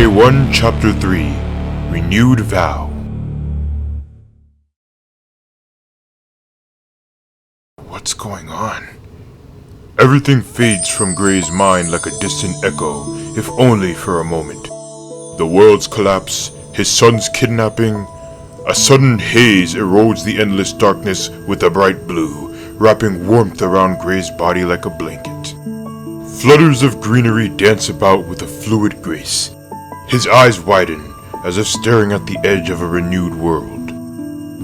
Day 1, Chapter 3, Renewed Vow. What's going on? Everything fades from Gray's mind like a distant echo, if only for a moment. The world's collapse, his son's kidnapping. A sudden haze erodes the endless darkness with a bright blue, wrapping warmth around Gray's body like a blanket. Flutters of greenery dance about with a fluid grace. His eyes widen, as if staring at the edge of a renewed world.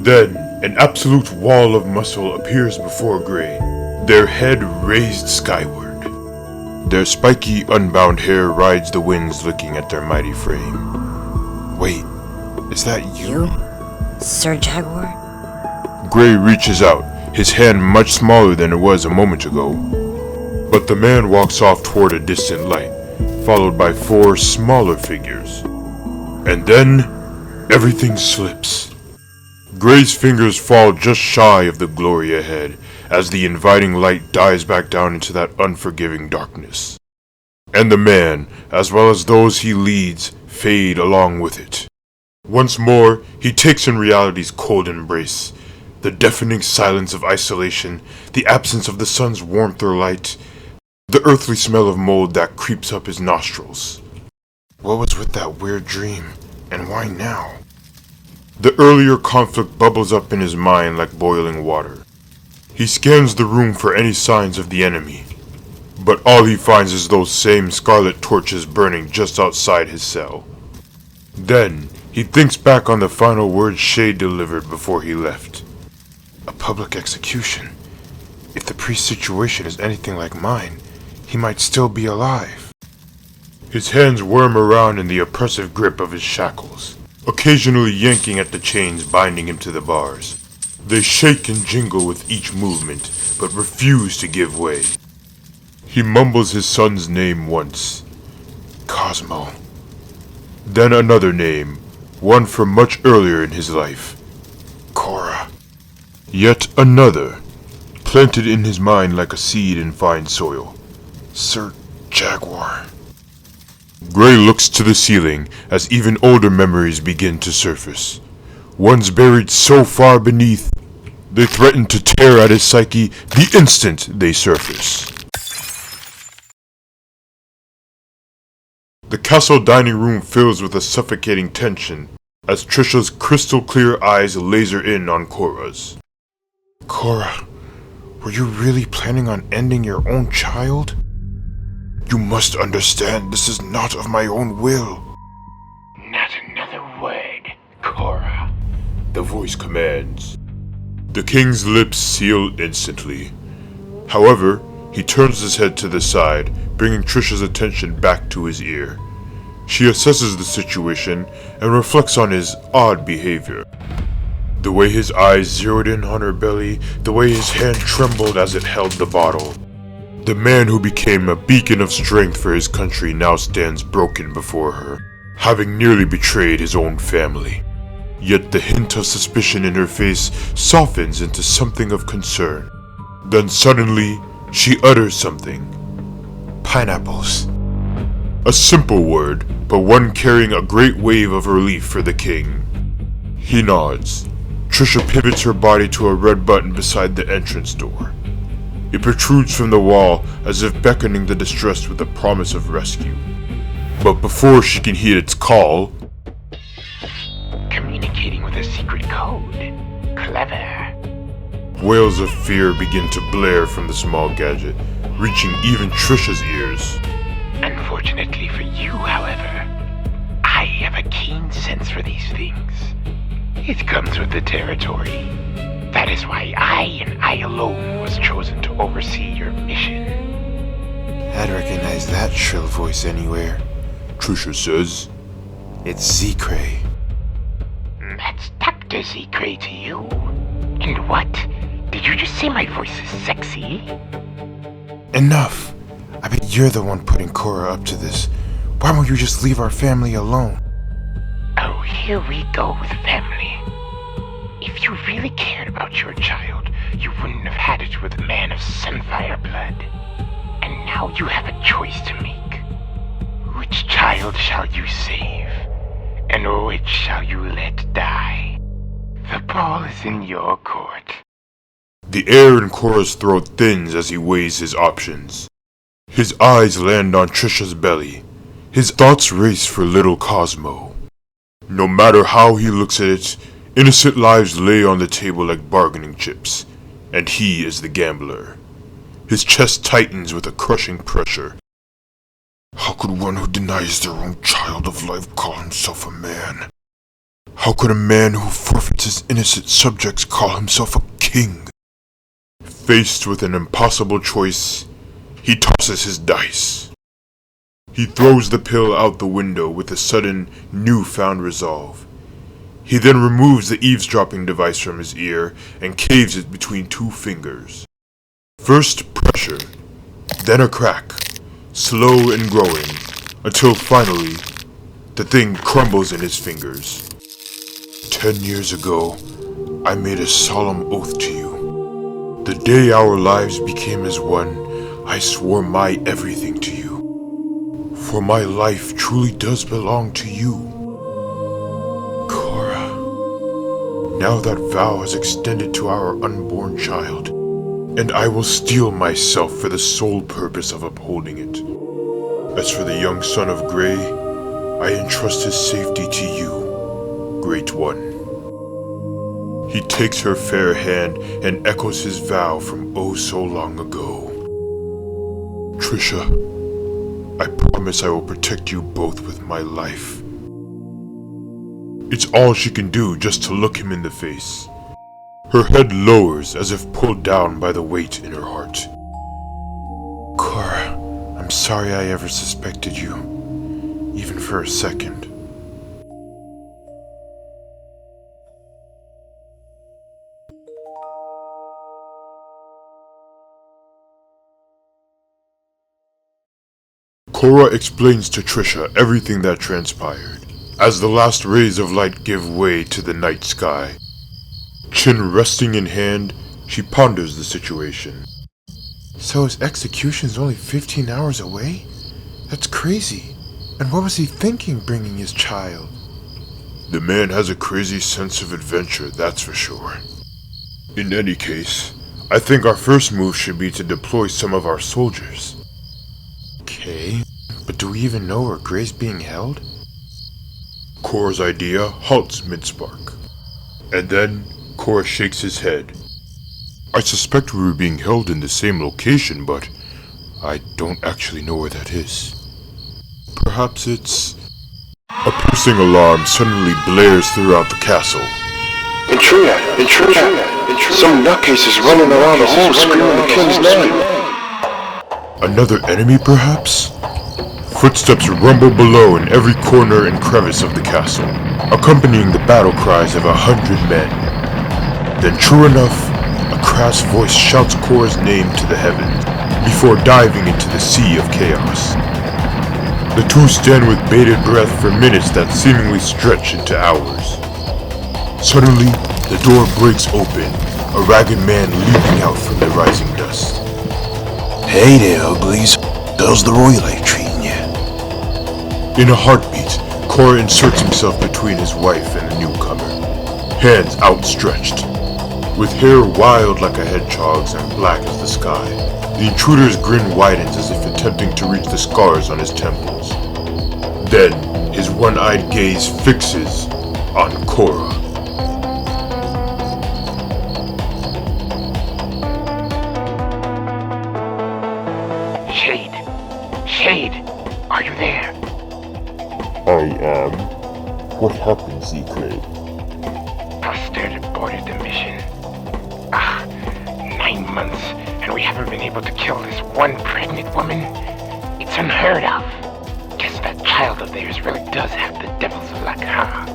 Then, an absolute wall of muscle appears before Gray, their head raised skyward. Their spiky, unbound hair rides the winds looking at their mighty frame. Wait, is that you? Sir Jaguar? Gray reaches out, his hand much smaller than it was a moment ago. But the man walks off toward a distant light, followed by 4 smaller figures. And then, everything slips. Gray's fingers fall just shy of the glory ahead, as the inviting light dies back down into that unforgiving darkness. And the man, as well as those he leads, fade along with it. Once more, he takes in reality's cold embrace, the deafening silence of isolation, the absence of the sun's warmth or light, the earthly smell of mold that creeps up his nostrils. What was with that weird dream, and why now? The earlier conflict bubbles up in his mind like boiling water. He scans the room for any signs of the enemy, but all he finds is those same scarlet torches burning just outside his cell. Then, he thinks back on the final words Shay delivered before he left. A public execution. If the priest's situation is anything like mine, he might still be alive. His hands worm around in the oppressive grip of his shackles, occasionally yanking at the chains binding him to the bars. They shake and jingle with each movement, but refuse to give way. He mumbles his son's name once. Cosmo. Then another name, one from much earlier in his life. Cora. Yet another, planted in his mind like a seed in fine soil. Sir Jaguar. Gray looks to the ceiling as even older memories begin to surface. Ones buried so far beneath, they threaten to tear at his psyche the instant they surface. The castle dining room fills with a suffocating tension as Trisha's crystal clear eyes laser in on Cora's. Cora, were you really planning on ending your own child? You must understand this is not of my own will. Not another word, Cora. The voice commands. The king's lips seal instantly. However, he turns his head to the side, bringing Trisha's attention back to his ear. She assesses the situation and reflects on his odd behavior. The way his eyes zeroed in on her belly, the way his hand trembled as it held the bottle. The man who became a beacon of strength for his country now stands broken before her, having nearly betrayed his own family. Yet the hint of suspicion in her face softens into something of concern. Then suddenly, she utters something. Pineapples. A simple word, but one carrying a great wave of relief for the king. He nods. Trisha pivots her body to a red button beside the entrance door. It protrudes from the wall as if beckoning the distressed with a promise of rescue. But before she can heed its call... Communicating with a secret code. Clever. Wails of fear begin to blare from the small gadget, reaching even Trisha's ears. Unfortunately for you, however, I have a keen sense for these things. It comes with the territory. That is why I and I alone was chosen to oversee your mission. I'd recognize that shrill voice anywhere, Trisha says. It's Zekray. That's Dr. Zekray to you. And what? Did you just say my voice is sexy? Enough! I bet you're the one putting Cora up to this. Why won't you just leave our family alone? Oh, here we go with family. If you really cared about your child, you wouldn't have had it with a man of Sunfire blood. And now you have a choice to make. Which child child shall you save, and which shall you let die? The ball is in your court. The air in Korra's throat thins as he weighs his options. His eyes land on Trisha's belly. His thoughts race for little Cosmo. No matter how he looks at it, innocent lives lay on the table like bargaining chips, and he is the gambler. His chest tightens with a crushing pressure. How could one who denies their own child of life call himself a man? How could a man who forfeits his innocent subjects call himself a king? Faced with an impossible choice, he tosses his dice. He throws the pill out the window with a sudden, newfound resolve. He then removes the eavesdropping device from his ear and caves it between two fingers. First pressure, then a crack, slow and growing, until finally, the thing crumbles in his fingers. 10 years ago, I made a solemn oath to you. The day our lives became as one, I swore my everything to you. For my life truly does belong to you. Korra. Now that vow has extended to our unborn child, and I will steel myself for the sole purpose of upholding it. As for the young son of Grey, I entrust his safety to you, Great One. He takes her fair hand and echoes his vow from oh so long ago. Trisha, I promise I will protect you both with my life. It's all she can do just to look him in the face. Her head lowers as if pulled down by the weight in her heart. Korra, I'm sorry I ever suspected you, even for a second. Korra explains to Trisha everything that transpired. As the last rays of light give way to the night sky, chin resting in hand, she ponders the situation. So his execution's only 15 hours away? That's crazy. And what was he thinking bringing his child? The man has a crazy sense of adventure, that's for sure. In any case, I think our first move should be to deploy some of our soldiers. Okay, but do we even know where Grey's being held? Korra's idea halts mid-spark. And then, Korra shakes his head. I suspect we were being held in the same location, but I don't actually know where that is. Perhaps it's... A piercing alarm suddenly blares throughout the castle. Intruder! Some nutcase is running around the hall screaming the king's name. Another enemy, perhaps? Footsteps rumble below in every corner and crevice of the castle, accompanying the battle cries of 100 men. Then, true enough, a crass voice shouts Korra's name to the heavens, before diving into the sea of chaos. The two stand with bated breath for minutes that seemingly stretch into hours. Suddenly, the door breaks open, a ragged man leaping out from the rising dust. Hey there, uglies. How's the royalite treating you? In a heartbeat, Korra inserts himself between his wife and the newcomer, hands outstretched. With hair wild like a hedgehog's and black as the sky, the intruder's grin widens as if attempting to reach the scars on his temples. Then, his one-eyed gaze fixes on Korra. Shade, are you there? I am. What happened, Secret? Bustard aborted the mission. 9 months, and we haven't been able to kill this one pregnant woman? It's unheard of. Guess that child of theirs really does have the devil's luck, huh?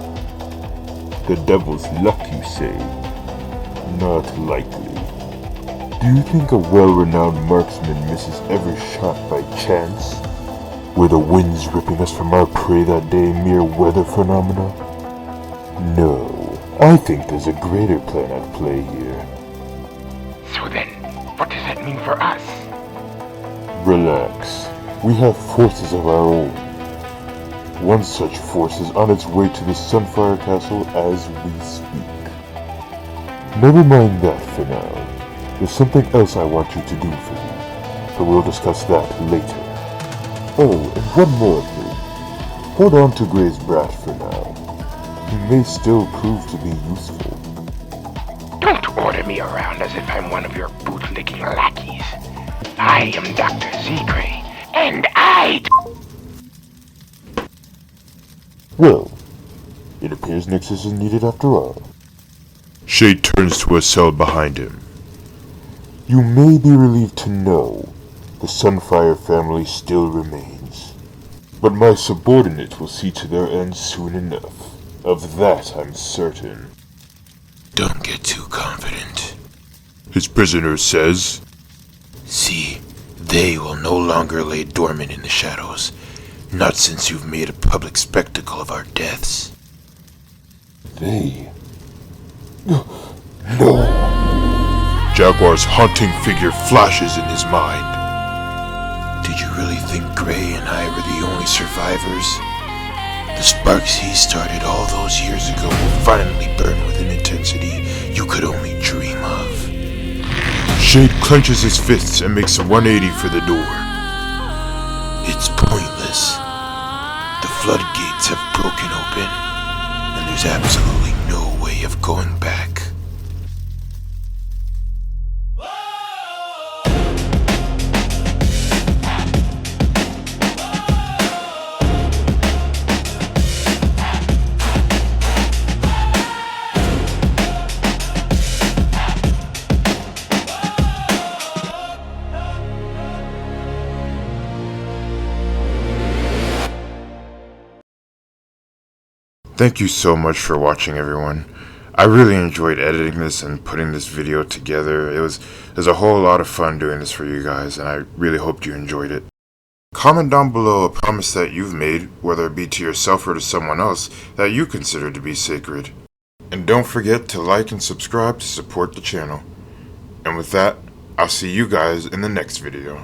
The devil's luck, you say? Not likely. Do you think a well-renowned marksman misses every shot by chance? Were the winds ripping us from our prey that day mere weather phenomena? No, I think there's a greater plan at play here. So then, what does that mean for us? Relax. We have forces of our own. one such force is on its way to the Sunfire Castle as we speak. Never mind that for now. There's something else I want you to do for me, but we'll discuss that later. Oh, and one more thing. Hold on to Gray's brat for now. He may still prove to be useful. Don't order me around as if I'm one of your bootlicking lackeys. I am Dr. Zegray, and Well, it appears Nexus is needed after all. Shade turns to a cell behind him. You may be relieved to know the Sunfire family still remains. But my subordinate will see to their end soon enough. Of that I'm certain. Don't get too confident. His prisoner says. See, they will no longer lay dormant in the shadows. Not since you've made a public spectacle of our deaths. They? No. Jaguar's haunting figure flashes in his mind. Did you really think Gray and I were the only survivors? The sparks he started all those years ago will finally burn with an intensity you could only dream of. Shade clenches his fists and makes a 180 for the door. It's pointless. The floodgates have broken open, and there's absolutely no way of going back. Thank you so much for watching, everyone. I really enjoyed editing this and putting this video together. It was a whole lot of fun doing this for you guys, and I really hoped you enjoyed it. Comment down below a promise that you've made, whether it be to yourself or to someone else, that you consider to be sacred. And don't forget to like and subscribe to support the channel. And with that, I'll see you guys in the next video.